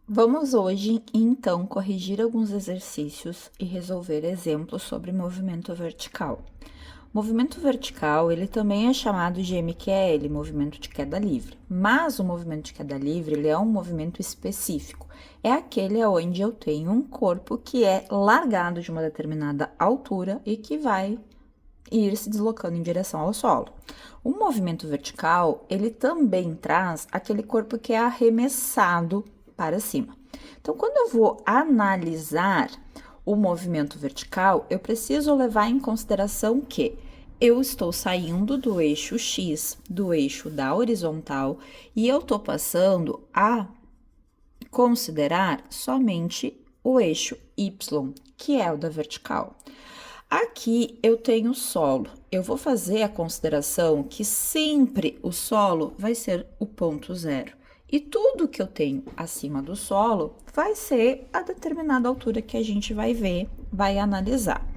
Vamos hoje, então, corrigir alguns exercícios e resolver exemplos sobre movimento vertical. Movimento vertical, ele também é chamado de MQL, movimento de queda livre. Mas o movimento de queda livre, ele é um movimento específico. É aquele onde eu tenho um corpo que é largado de uma determinada altura e que vai ir se deslocando em direção ao solo. O movimento vertical, ele também traz aquele corpo que é arremessado para cima. Então, quando eu vou analisar o movimento vertical, eu preciso levar em consideração que eu estou saindo do eixo X, do eixo da horizontal, e eu estou passando a considerar somente o eixo Y, que é o da vertical. Aqui eu tenho solo. Eu vou fazer a consideração que sempre o solo vai ser o ponto zero. E tudo que eu tenho acima do solo vai ser a determinada altura que a gente vai ver, vai analisar.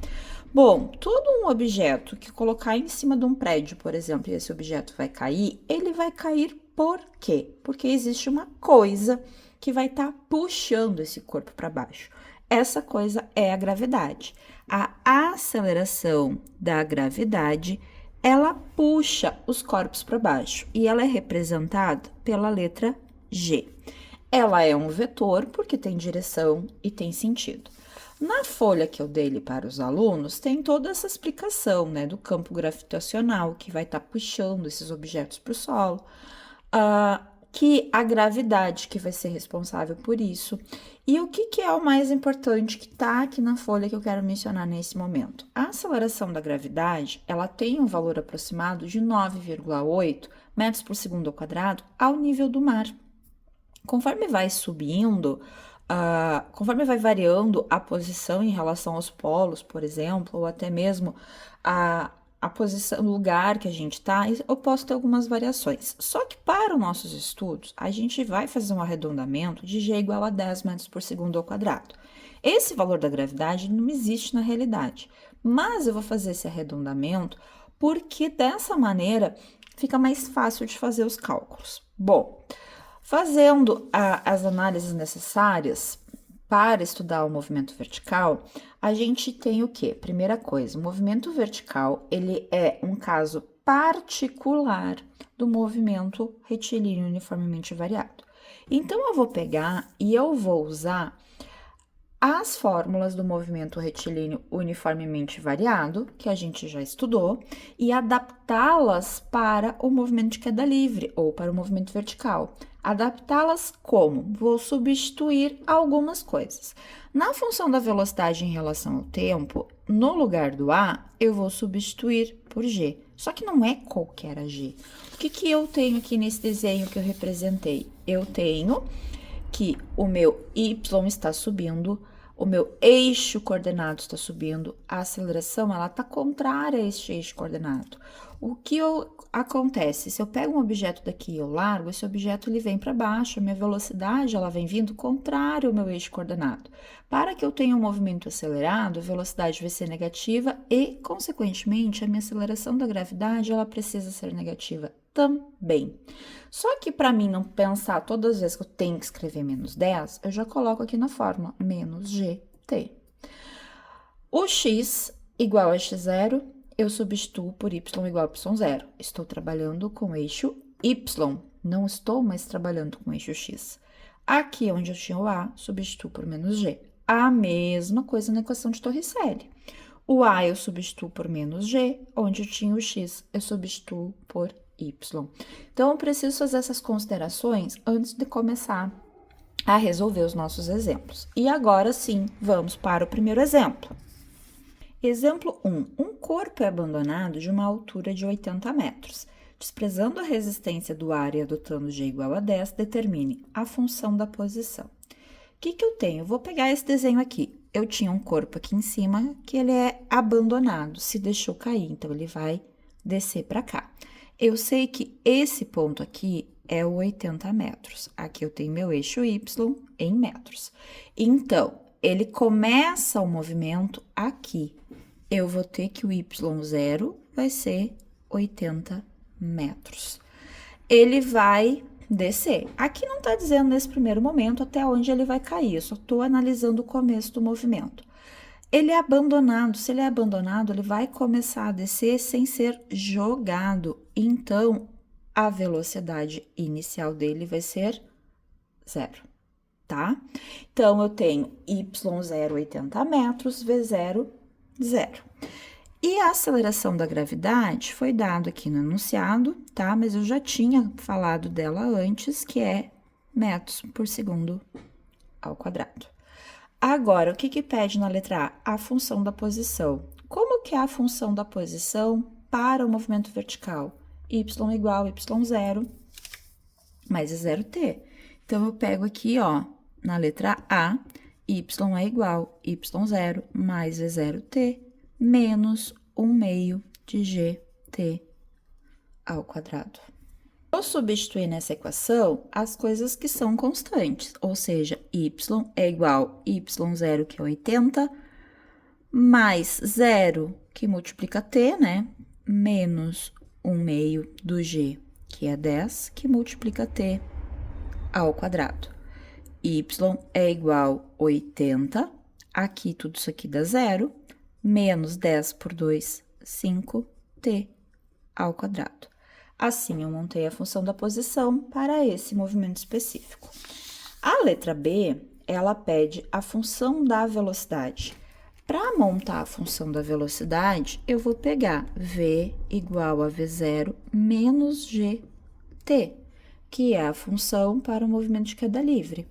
Bom, todo um objeto que colocar em cima de um prédio, por exemplo, e esse objeto vai cair, ele vai cair por quê? Porque existe uma coisa que vai estar puxando esse corpo para baixo. Essa coisa é a gravidade. A aceleração da gravidade, ela puxa os corpos para baixo e ela é representada pela letra G. Ela é um vetor porque tem direção e tem sentido. Na folha que eu dei para os alunos, tem toda essa explicação, né, do campo gravitacional que vai estar puxando esses objetos para o solo, que a gravidade que vai ser responsável por isso. E o que é o mais importante que está aqui na folha que eu quero mencionar nesse momento? A aceleração da gravidade, ela tem um valor aproximado de 9,8 metros por segundo ao quadrado ao nível do mar. Conforme vai subindo, conforme vai variando a posição em relação aos polos, por exemplo, ou até mesmo a posição, o lugar que a gente está, eu posso ter algumas variações. Só que para os nossos estudos, a gente vai fazer um arredondamento de G igual a 10 metros por segundo ao quadrado. Esse valor da gravidade não existe na realidade, mas eu vou fazer esse arredondamento porque dessa maneira fica mais fácil de fazer os cálculos. Bom, fazendo as análises necessárias para estudar o movimento vertical, a gente tem o quê? Primeira coisa, o movimento vertical, ele é um caso particular do movimento retilíneo uniformemente variado. Então, eu vou pegar e eu vou usar as fórmulas do movimento retilíneo uniformemente variado, que a gente já estudou, e adaptá-las para o movimento de queda livre ou para o movimento vertical. Adaptá-las como? Vou substituir algumas coisas. Na função da velocidade em relação ao tempo, no lugar do A, eu vou substituir por G. Só que não é qualquer G. O que eu tenho aqui nesse desenho que eu representei? Eu tenho que o meu Y está subindo, o meu eixo coordenado está subindo, a aceleração ela está contrária a este eixo coordenado. O que acontece? Se eu pego um objeto daqui e eu largo, esse objeto ele vem para baixo, a minha velocidade ela vem vindo contrária ao meu eixo coordenado. Para que eu tenha um movimento acelerado, a velocidade vai ser negativa e, consequentemente, a minha aceleração da gravidade ela precisa ser negativa também. Só que para mim não pensar todas as vezes que eu tenho que escrever menos 10, eu já coloco aqui na fórmula menos GT. O x igual a x0, eu substituo por y igual a y0. Estou trabalhando com o eixo y, não estou mais trabalhando com o eixo x. Aqui onde eu tinha o a, substituo por menos g. A mesma coisa na equação de Torricelli. O a eu substituo por menos g, onde eu tinha o x, eu substituo por y. Então, eu preciso fazer essas considerações antes de começar a resolver os nossos exemplos. E agora sim, vamos para o primeiro exemplo. Exemplo 1. Um corpo é abandonado de uma altura de 80 metros. Desprezando a resistência do ar e adotando G igual a 10, determine a função da posição. O que eu tenho? Eu vou pegar esse desenho aqui. Eu tinha um corpo aqui em cima que ele é abandonado, se deixou cair, então ele vai descer para cá. Eu sei que esse ponto aqui é o 80 metros. Aqui eu tenho meu eixo Y em metros. Então, ele começa o movimento aqui. Eu vou ter que o Y0 vai ser 80 metros. Ele vai descer. Aqui não tá dizendo nesse primeiro momento até onde ele vai cair, eu só tô analisando o começo do movimento. Ele é abandonado, se ele é abandonado, ele vai começar a descer sem ser jogado. Então, a velocidade inicial dele vai ser 0, tá? Então, eu tenho y0, 80 metros, v0, 0. E a aceleração da gravidade foi dado aqui no enunciado, tá? Mas eu já tinha falado dela antes, que é metros por segundo ao quadrado. Agora, o que pede na letra A? A função da posição. Como que é a função da posição para o movimento vertical? Y igual a y0 mais 0t. Então, eu pego aqui, ó, na letra A, y é igual a y0 mais v0t menos 1/2 de gt ao quadrado. Vou substituir nessa equação as coisas que são constantes, ou seja, y é igual a y0, que é 80, mais 0, que multiplica t, né? Menos 1/2 do g, que é 10, que multiplica t ao quadrado. Y é igual a 80, aqui tudo isso aqui dá 0, menos 10 por 2, 5t ao quadrado. Assim, eu montei a função da posição para esse movimento específico. A letra B, ela pede a função da velocidade. Para montar a função da velocidade, eu vou pegar v igual a v0 menos gt, que é a função para o movimento de queda livre.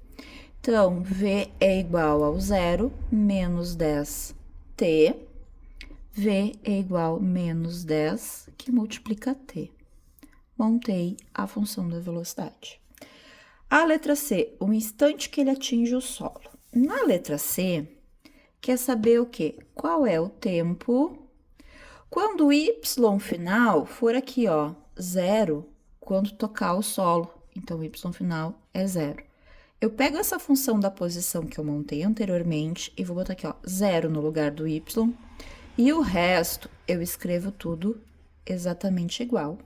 Então, v é igual ao 0 menos 10t, v é igual a menos 10, que multiplica t. Montei a função da velocidade. A letra C, o instante que ele atinge o solo. Na letra C, quer saber o quê? Qual é o tempo quando o y final for aqui, ó, 0, quando tocar o solo. Então, o y final é 0. Eu pego essa função da posição que eu montei anteriormente e vou botar aqui, ó, 0 no lugar do y, e o resto eu escrevo tudo exatamente igual.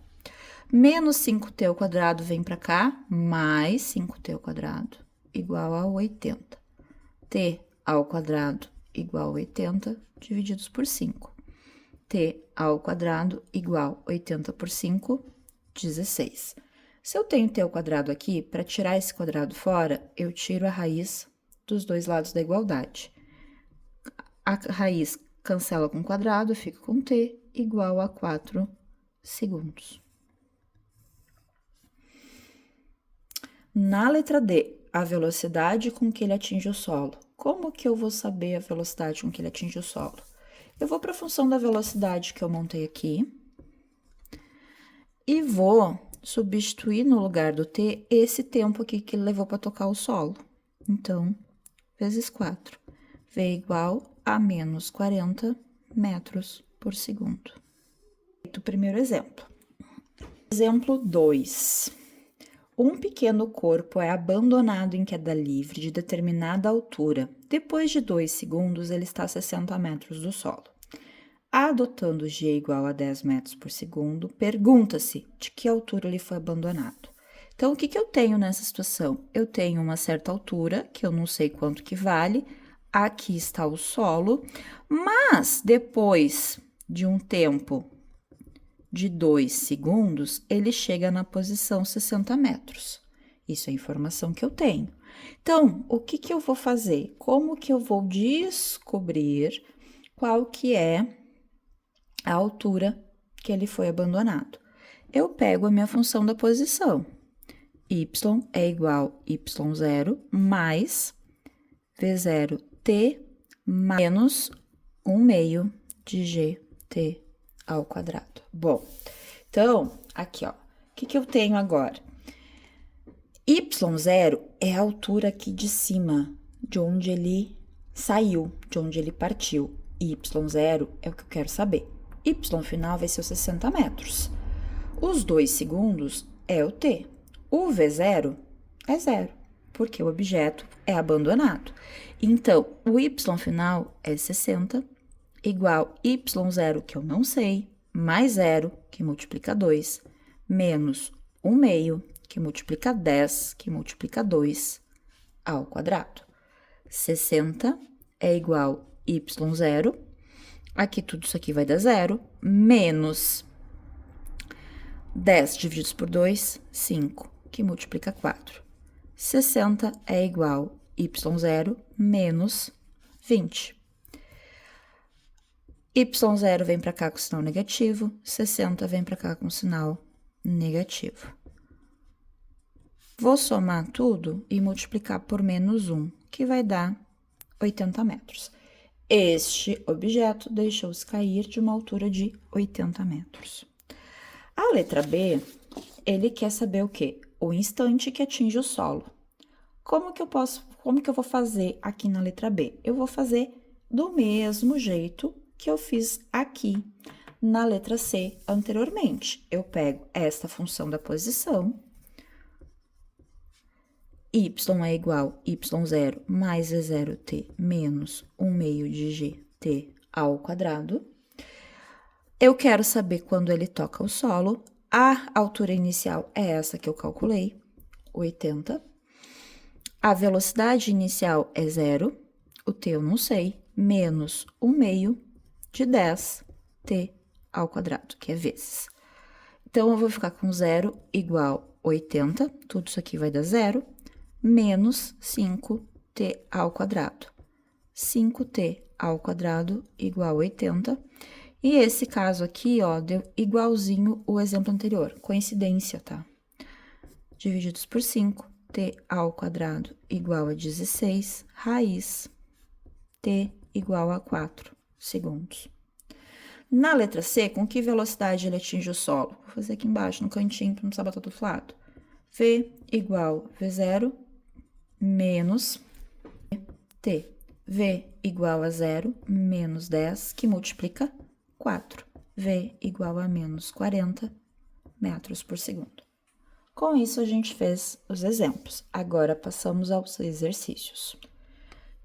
Menos 5t ao quadrado vem para cá, mais 5t ao quadrado igual a 80. t ao quadrado igual a 80 divididos por 5. t ao quadrado igual a 80 por 5, 16. Se eu tenho t ao quadrado aqui, para tirar esse quadrado fora, eu tiro a raiz dos dois lados da igualdade. A raiz cancela com o quadrado, fica com t igual a 4 segundos. Na letra D, a velocidade com que ele atinge o solo. Como que eu vou saber a velocidade com que ele atinge o solo? Eu vou para a função da velocidade que eu montei aqui e vou substituir no lugar do t esse tempo aqui que ele levou para tocar o solo. Então, vezes 4. V é igual a menos 40 metros por segundo. O primeiro exemplo. Exemplo 2. Um pequeno corpo é abandonado em queda livre de determinada altura. Depois de 2 segundos, ele está a 60 metros do solo. Adotando g igual a 10 metros por segundo, pergunta-se de que altura ele foi abandonado. Então, o que eu tenho nessa situação? Eu tenho uma certa altura, que eu não sei quanto que vale, aqui está o solo, mas depois de um tempo de 2 segundos, ele chega na posição 60 metros. Isso é a informação que eu tenho. Então, o que eu vou fazer? Como que eu vou descobrir qual que é a altura que ele foi abandonado? Eu pego a minha função da posição. Y é igual a y0 mais v0t menos 1/2 de gt ao quadrado. Bom, então, aqui, ó, o que eu tenho agora? y0 é a altura aqui de cima, de onde ele saiu, de onde ele partiu. y0 é o que eu quero saber. Y final vai ser os 60 metros. Os 2 segundos é o t. O v0 é 0, porque o objeto é abandonado. Então, o y final é 60, igual y0, que eu não sei, mais 0, que multiplica 2, menos 1/2, que multiplica 10, que multiplica 2 ao quadrado. 60 é igual a y0, aqui tudo isso aqui vai dar 0, menos 10 divididos por 2, 5, que multiplica 4. 60 é igual a y0 menos 20. Y0 vem para cá com sinal negativo, 60 vem para cá com sinal negativo. Vou somar tudo e multiplicar por menos 1, que vai dar 80 metros. Este objeto deixou-se cair de uma altura de 80 metros. A letra B, ele quer saber o quê? O instante que atinge o solo. Como que eu vou fazer aqui na letra B? Eu vou fazer do mesmo jeito que eu fiz aqui na letra C anteriormente. Eu pego esta função da posição, y é igual a y0 mais v0t menos 1 meio de gt ao quadrado. Eu quero saber quando ele toca o solo. A altura inicial é essa que eu calculei, 80. A velocidade inicial é 0, o t eu não sei, menos 1 meio de 10t ao quadrado, que é vezes. Então, eu vou ficar com 0 igual a 80, tudo isso aqui vai dar 0, menos 5t ao quadrado. 5t ao quadrado igual a 80. E esse caso aqui, ó, deu igualzinho o exemplo anterior, coincidência, tá? Divididos por 5, t ao quadrado igual a 16, raiz t igual a 4 segundos. Na letra C, com que velocidade ele atinge o solo? Vou fazer aqui embaixo, no cantinho, para não precisar botar do outro lado. V igual a V0 menos t. V igual a 0 menos 10, que multiplica 4. V igual a menos 40 metros por segundo. Com isso, a gente fez os exemplos. Agora, passamos aos exercícios.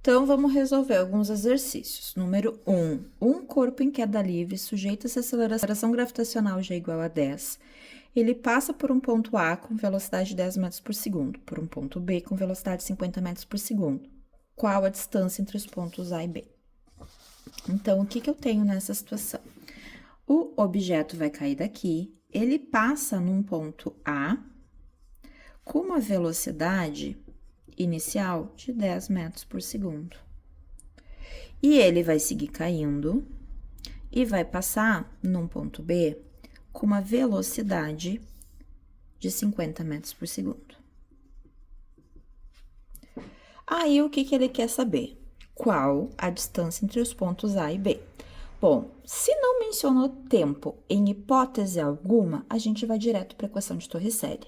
Então, vamos resolver alguns exercícios. Número 1. Um corpo em queda livre, sujeito-se à aceleração gravitacional G igual a 10. Ele passa por um ponto A com velocidade de 10 metros por segundo, por um ponto B com velocidade de 50 metros por segundo. Qual a distância entre os pontos A e B? Então, o que eu tenho nessa situação? O objeto vai cair daqui, ele passa num ponto A com uma velocidade inicial de 10 metros por segundo. E ele vai seguir caindo e vai passar num ponto B com uma velocidade de 50 metros por segundo. Aí, o que ele quer saber? Qual a distância entre os pontos A e B? Bom, se não mencionou tempo em hipótese alguma, a gente vai direto para a equação de Torricelli,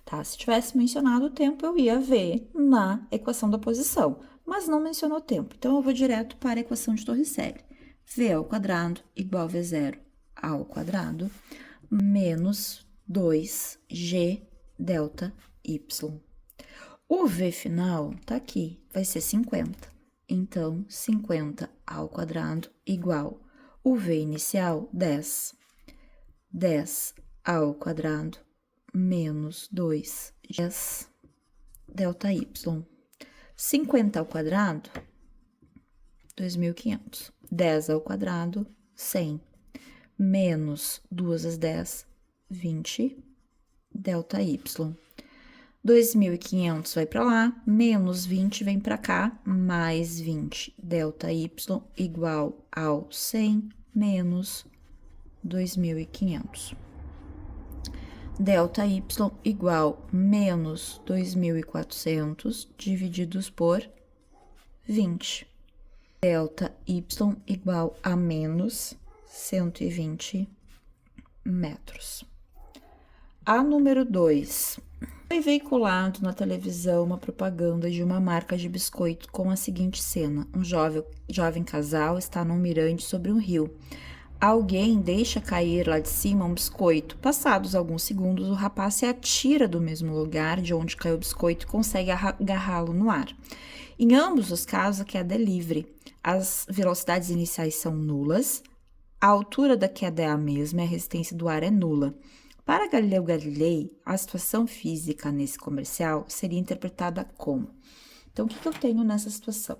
tá? Se tivesse mencionado o tempo, eu ia ver na equação da posição, mas não mencionou tempo, então eu vou direto para a equação de Torricelli. V ao quadrado igual a V0 ao quadrado menos 2G delta Y. O V final tá aqui, vai ser 50. Então, 50 ao quadrado igual o V inicial, 10. 10 ao quadrado menos 2, 10 delta Y. 50 ao quadrado, 2.500. 10 ao quadrado, 100. Menos 2 vezes 10, 20 delta Y. 2.500 vai para lá, menos 20 vem para cá, mais 20, delta y igual ao 100 menos 2.500. Delta y igual menos 2.400 divididos por 20. Delta y igual a menos 120 metros. A número 2. Foi veiculado na televisão uma propaganda de uma marca de biscoito com a seguinte cena. Um jovem casal está num mirante sobre um rio. Alguém deixa cair lá de cima um biscoito. Passados alguns segundos, o rapaz se atira do mesmo lugar de onde caiu o biscoito e consegue agarrá-lo no ar. Em ambos os casos, a queda é livre. As velocidades iniciais são nulas. A altura da queda é a mesma e a resistência do ar é nula. Para Galileu Galilei, a situação física nesse comercial seria interpretada como? Então, o que eu tenho nessa situação?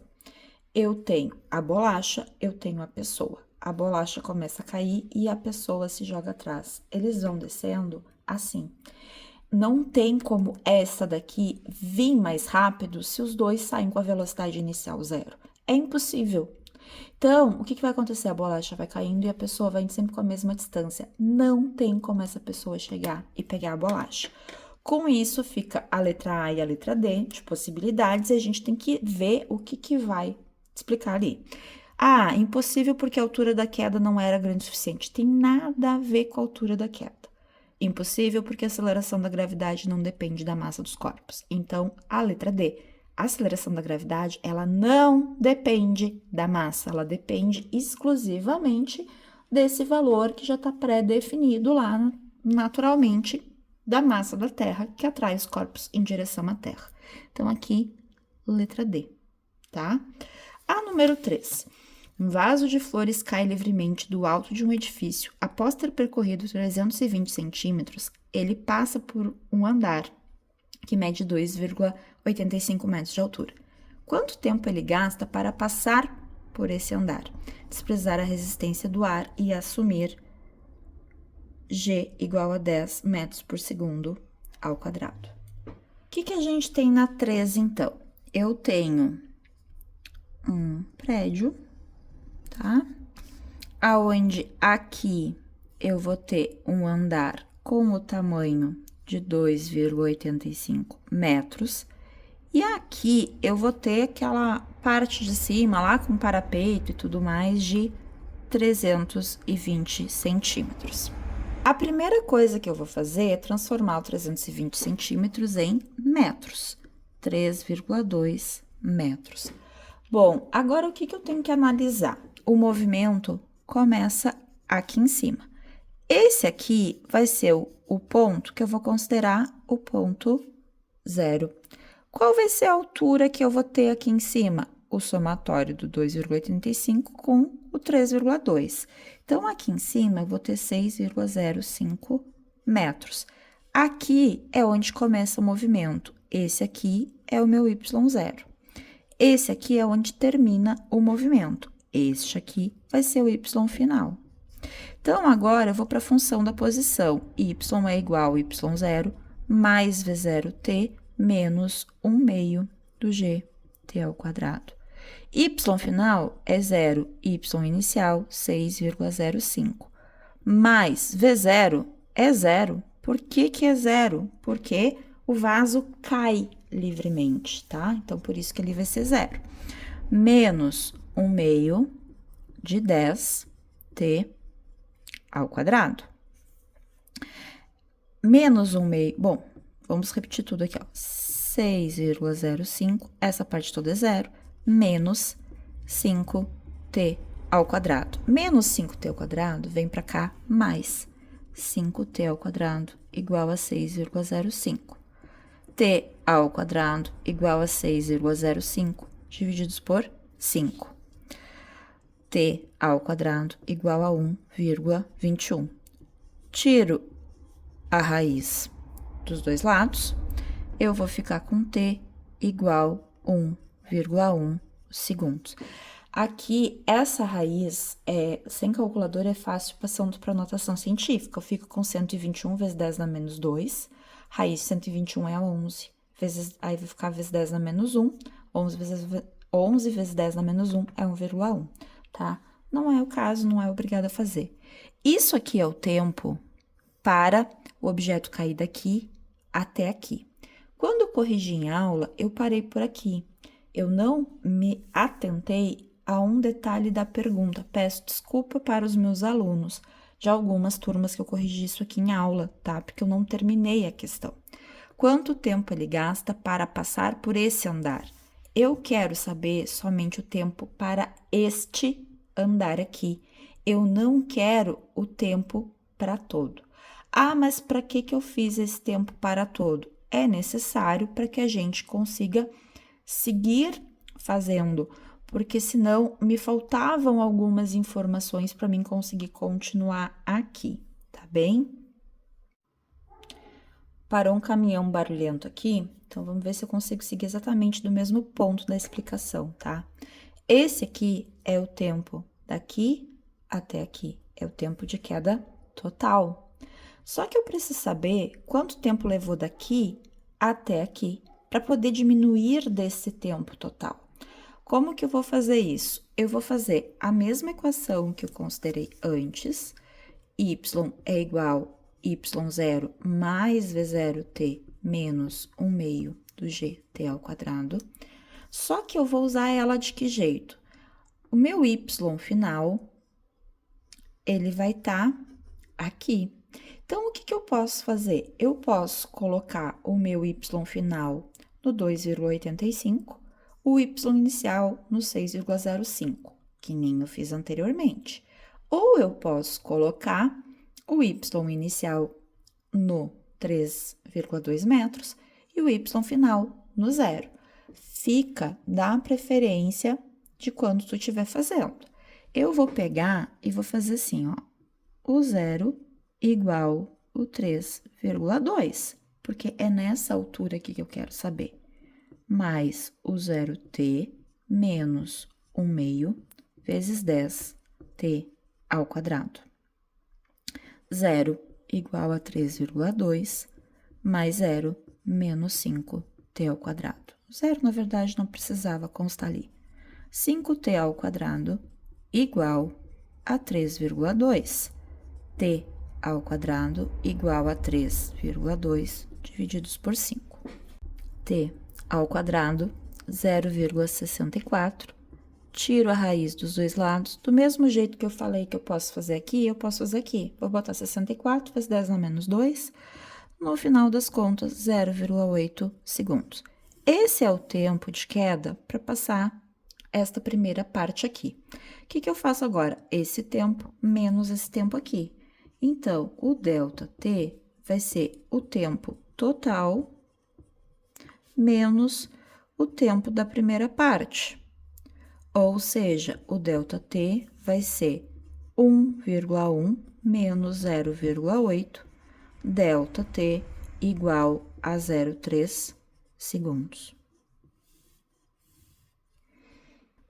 Eu tenho a bolacha, eu tenho a pessoa. A bolacha começa a cair e a pessoa se joga atrás. Eles vão descendo assim. Não tem como essa daqui vir mais rápido se os dois saem com a velocidade inicial 0. É impossível. Então, o que vai acontecer? A bolacha vai caindo e a pessoa vai sempre com a mesma distância. Não tem como essa pessoa chegar e pegar a bolacha. Com isso, fica a letra A e a letra D de possibilidades e a gente tem que ver o que vai explicar ali. Ah, impossível porque a altura da queda não era grande o suficiente. Tem nada a ver com a altura da queda. Impossível porque a aceleração da gravidade não depende da massa dos corpos. Então, a letra D. A aceleração da gravidade, ela não depende da massa, ela depende exclusivamente desse valor que já está pré-definido lá naturalmente da massa da Terra, que atrai os corpos em direção à Terra. Então, aqui, letra D, tá? A número 3. Um vaso de flores cai livremente do alto de um edifício. Após ter percorrido 320 centímetros, ele passa por um andar que mede 2,85 metros de altura. Quanto tempo ele gasta para passar por esse andar, desprezar a resistência do ar e assumir G igual a 10 metros por segundo ao quadrado? O que a gente tem na 3, então? Eu tenho um prédio, tá? Aonde aqui eu vou ter um andar com o tamanho de 2,85 metros. E aqui eu vou ter aquela parte de cima lá com parapeito e tudo mais de 320 centímetros. A primeira coisa que eu vou fazer é transformar o 320 centímetros em metros. 3,2 metros. Bom, agora o que eu tenho que analisar? O movimento começa aqui em cima. Esse aqui vai ser o ponto que eu vou considerar o ponto 0. Qual vai ser a altura que eu vou ter aqui em cima? O somatório do 2,85 com o 3,2. Então, aqui em cima, eu vou ter 6,05 metros. Aqui é onde começa o movimento. Esse aqui é o meu y0. Esse aqui é onde termina o movimento. Este aqui vai ser o y final. Então, agora eu vou para a função da posição. Y é igual a y0 mais v0t menos 1 meio do gt ao quadrado. Y final é 0, y inicial 6,05. Mais v0 é 0. Por que é 0? Porque o vaso cai livremente, tá? Então, por isso que ele vai ser 0. Menos 1 meio de 10t ao quadrado. Menos 1 meio, bom, vamos repetir tudo aqui, ó. 6,05, essa parte toda é 0, menos 5t ao quadrado. Menos 5t ao quadrado vem para cá, mais 5t ao quadrado igual a 6,05. T ao quadrado igual a 6,05 divididos por 5. T ao quadrado igual a 1,21. Tiro a raiz dos dois lados, eu vou ficar com t igual a 1,1 segundos. Aqui, essa raiz, sem calculadora, é fácil passando para notação científica. Eu fico com 121 vezes 10 na menos 2. Raiz de 121 é 11. Aí vai ficar vezes 10 na menos 1. 11 vezes 10 na menos 1 é 1,1, tá? Não é o caso, não é obrigado a fazer. Isso aqui é o tempo para o objeto cair daqui até aqui. Quando eu corrigi em aula, eu parei por aqui. Eu não me atentei a um detalhe da pergunta. Peço desculpa para os meus alunos de algumas turmas que eu corrigi isso aqui em aula, tá? Porque eu não terminei a questão. Quanto tempo ele gasta para passar por esse andar? Eu quero saber somente o tempo para este andar aqui. Eu não quero o tempo para todo. Ah, mas para que eu fiz esse tempo para todo? É necessário para que a gente consiga seguir fazendo, porque senão me faltavam algumas informações para mim conseguir continuar aqui, tá bem? Parou um caminhão barulhento aqui, então vamos ver se eu consigo seguir exatamente do mesmo ponto da explicação, tá? Esse aqui é o tempo daqui até aqui, é o tempo de queda total. Só que eu preciso saber quanto tempo levou daqui até aqui, para poder diminuir desse tempo total. Como que eu vou fazer isso? Eu vou fazer a mesma equação que eu considerei antes, y é igual y0 mais v0t menos 1 meio do gt ao quadrado. Só que eu vou usar ela de que jeito? O meu y final, ele vai estar aqui. Então, o que eu posso fazer? Eu posso colocar o meu y final no 2,85, o y inicial no 6,05, que nem eu fiz anteriormente. Ou eu posso colocar o y inicial no 3,2 metros e o y final no 0. Fica da preferência de quando tu estiver fazendo. Eu vou pegar e vou fazer assim, ó, o 0 igual o 3,2, porque é nessa altura aqui que eu quero saber. Mais o 0t menos 1 meio vezes 10t ao quadrado. 0 igual a 3,2 mais 0 menos 5t ao quadrado. 0, na verdade, não precisava constar ali. 5t ao quadrado igual a 3,2. t ao quadrado igual a 3,2 divididos por 5. t ao quadrado, 0,64. Tiro a raiz dos dois lados. Do mesmo jeito que eu falei que eu posso fazer aqui, eu posso fazer aqui. Vou botar 64 vezes 10 a menos 2. No final das contas, 0,8 segundos. Esse é o tempo de queda para passar esta primeira parte aqui. O que eu faço agora? Esse tempo menos esse tempo aqui. Então, o ΔT vai ser o tempo total menos o tempo da primeira parte. Ou seja, o ΔT vai ser 1,1 menos 0,8, ΔT igual a 0,3 segundos.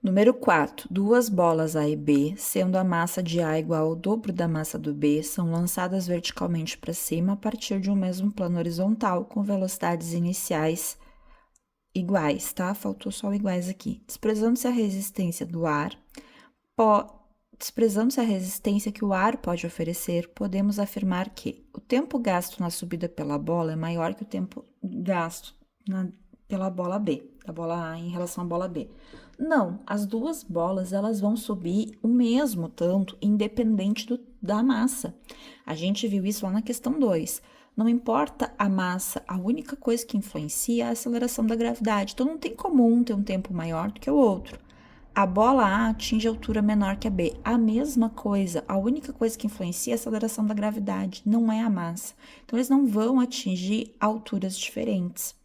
Número 4. Duas bolas A e B, sendo a massa de A igual ao dobro da massa do B, são lançadas verticalmente para cima a partir de um mesmo plano horizontal, com velocidades iniciais iguais, tá? Faltou só o iguais aqui. Desprezando-se a resistência do ar, desprezando-se a resistência que o ar pode oferecer, podemos afirmar que o tempo gasto na subida pela bola é maior que o tempo gasto pela bola B, da bola A em relação à bola B. Não, as duas bolas, elas vão subir o mesmo tanto, independente da massa. A gente viu isso lá na questão 2. Não importa a massa, a única coisa que influencia é a aceleração da gravidade. Então, não tem como um ter um tempo maior do que o outro. A bola A atinge altura menor que a B. A mesma coisa, a única coisa que influencia é a aceleração da gravidade, não é a massa. Então, eles não vão atingir alturas diferentes.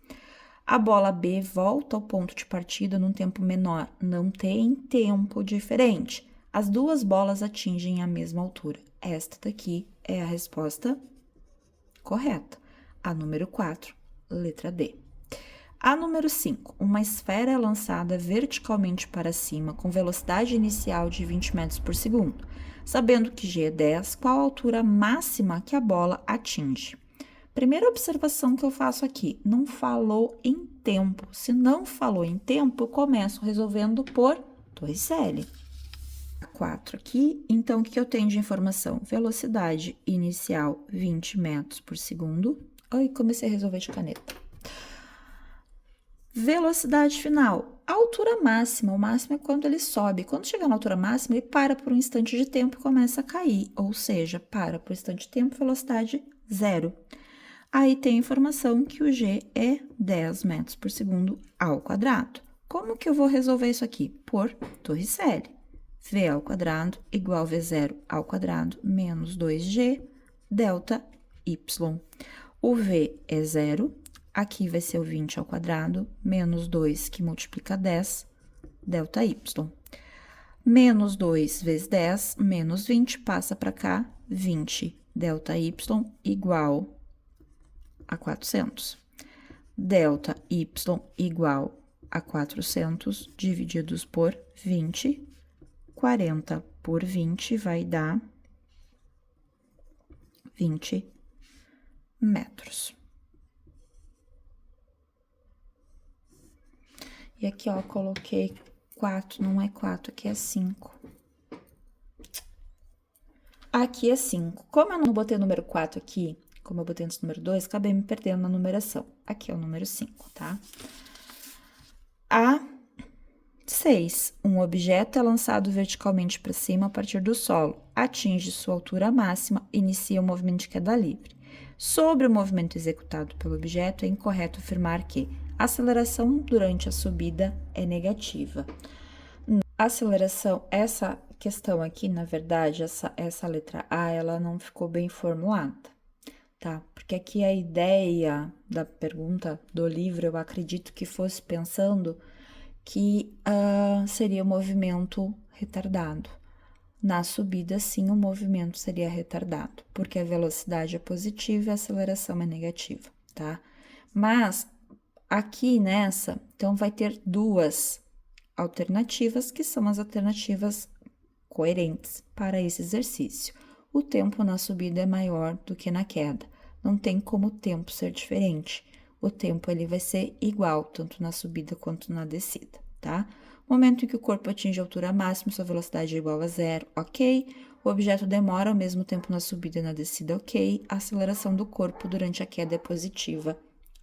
A bola B volta ao ponto de partida num tempo menor, não tem tempo diferente. As duas bolas atingem a mesma altura. Esta daqui é a resposta correta. A número 4, letra D. A número 5, uma esfera é lançada verticalmente para cima com velocidade inicial de 20 metros por segundo. Sabendo que G é 10, qual a altura máxima que a bola atinge? Primeira observação que eu faço aqui, não falou em tempo. Se não falou em tempo, eu começo resolvendo por 2L. 4 aqui, então, o que eu tenho de informação? Velocidade inicial, 20 metros por segundo. Ai, comecei a resolver de caneta. Velocidade final, a altura máxima. O máximo é quando ele sobe. Quando chegar na altura máxima, ele para por um instante de tempo e começa a cair. Ou seja, para por um instante de tempo, velocidade 0. Aí tem a informação que o G é 10 metros por segundo ao quadrado. Como que eu vou resolver isso aqui? Por Torricelli. V ao quadrado igual V0 ao quadrado menos 2G delta Y. O V é 0, aqui vai ser o 20 ao quadrado, menos 2 que multiplica 10, delta Y. Menos 2 vezes 10, menos 20, passa para cá, 20, delta Y igual a 400. Delta y igual a 400 divididos por 20. 40 por 20 vai dar 20 metros. E aqui, ó, coloquei 4, não é 4, aqui é 5. Aqui é 5. Como eu não botei o número 4 aqui, como eu botei antes do número 2, acabei me perdendo na numeração. Aqui é o número 5, tá? A 6. Um objeto é lançado verticalmente para cima a partir do solo, atinge sua altura máxima, inicia o movimento de queda livre. Sobre o movimento executado pelo objeto, é incorreto afirmar que a aceleração durante a subida é negativa. A aceleração, essa questão aqui, na verdade, essa letra A, ela não ficou bem formulada, tá? Porque aqui a ideia da pergunta do livro, eu acredito que fosse pensando que seria o movimento retardado. Na subida, sim, o movimento seria retardado, porque a velocidade é positiva e a aceleração é negativa, tá? Mas, aqui nessa, então, vai ter duas alternativas, que são as alternativas coerentes para esse exercício. O tempo na subida é maior do que na queda. Não tem como o tempo ser diferente. O tempo ele vai ser igual, tanto na subida quanto na descida, tá? Momento em que o corpo atinge a altura máxima, sua velocidade é igual a zero, ok. O objeto demora ao mesmo tempo na subida e na descida, ok. A aceleração do corpo durante a queda é positiva,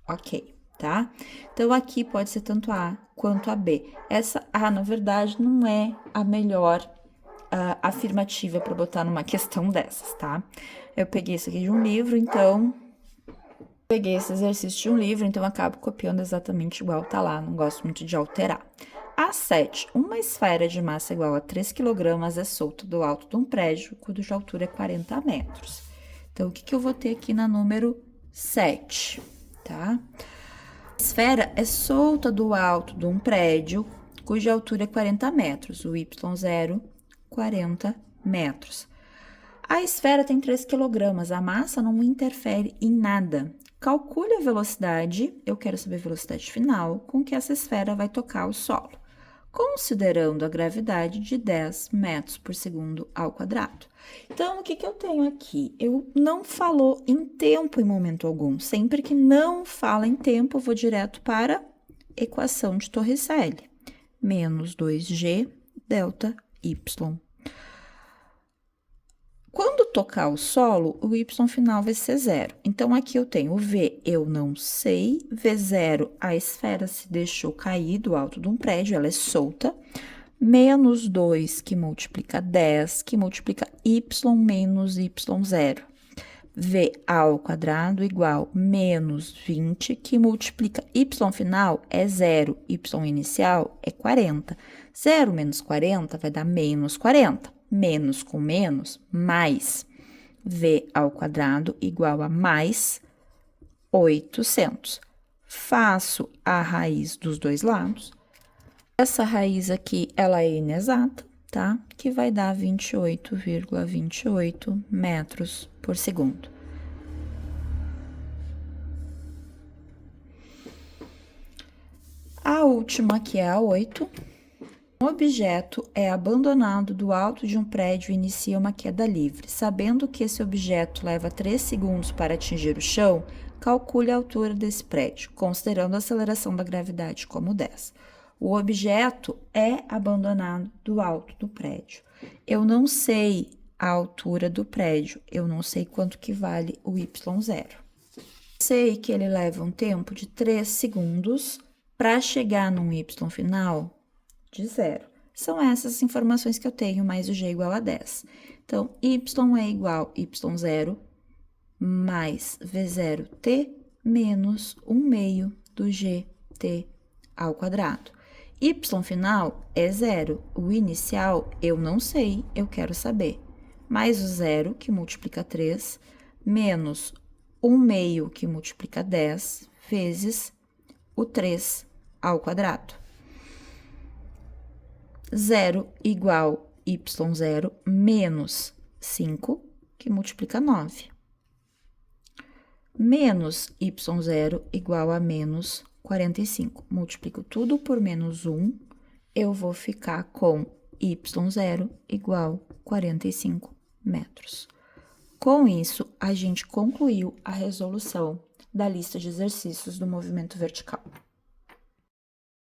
ok, tá? Então, aqui pode ser tanto A quanto a B. Essa A, na verdade, não é a melhor afirmativa para botar numa questão dessas, tá? Eu peguei isso aqui de um livro, então... Peguei esse exercício de um livro, então acabo copiando exatamente igual tá lá, não gosto muito de alterar. A 7. Uma esfera de massa igual a 3 kg é solta do alto de um prédio, cuja altura é 40 metros. Então, o que eu vou ter aqui na número 7, tá? A esfera é solta do alto de um prédio, cuja altura é 40 metros. O y0, 40 metros. A esfera tem 3 kg, a massa não interfere em nada. Calcule a velocidade, eu quero saber a velocidade final, com que essa esfera vai tocar o solo, considerando a gravidade de 10 metros por segundo ao quadrado. Então, o que eu tenho aqui? Eu não falou em tempo em momento algum. Sempre que não fala em tempo, eu vou direto para equação de Torricelli. Menos 2g delta y. Quando tocar o solo, o y final vai ser zero. Então, aqui eu tenho o v, eu não sei, v0, a esfera se deixou cair do alto de um prédio, ela é solta, menos 2, que multiplica 10, que multiplica y menos y0. V ao quadrado igual menos 20, que multiplica y final é zero, y inicial é 40. 0 menos 40 vai dar menos 40. Menos com menos, mais. V ao quadrado igual a mais 800. Faço a raiz dos dois lados. Essa raiz aqui, ela é inexata, tá? Que vai dar 28,28 metros por segundo. A última, que é a 8. Um objeto é abandonado do alto de um prédio e inicia uma queda livre. Sabendo que esse objeto leva 3 segundos para atingir o chão, calcule a altura desse prédio, considerando a aceleração da gravidade como 10. O objeto é abandonado do alto do prédio. Eu não sei a altura do prédio, eu não sei quanto que vale o y0. Sei que ele leva um tempo de 3 segundos para chegar num y final de zero. São essas informações que eu tenho, mais o g igual a 10. Então, y é igual a y0 mais v0t menos 1/2 do gt ao quadrado. Y final é zero, o inicial eu não sei, eu quero saber. Mais o zero, que multiplica 3, menos 1/2, que multiplica 10, vezes o 3 ao quadrado. 0 igual y0 menos 5, que multiplica 9. Menos y0 igual a menos 45. Multiplico tudo por menos 1, eu vou ficar com y0 igual a 45 metros. Com isso, a gente concluiu a resolução da lista de exercícios do movimento vertical.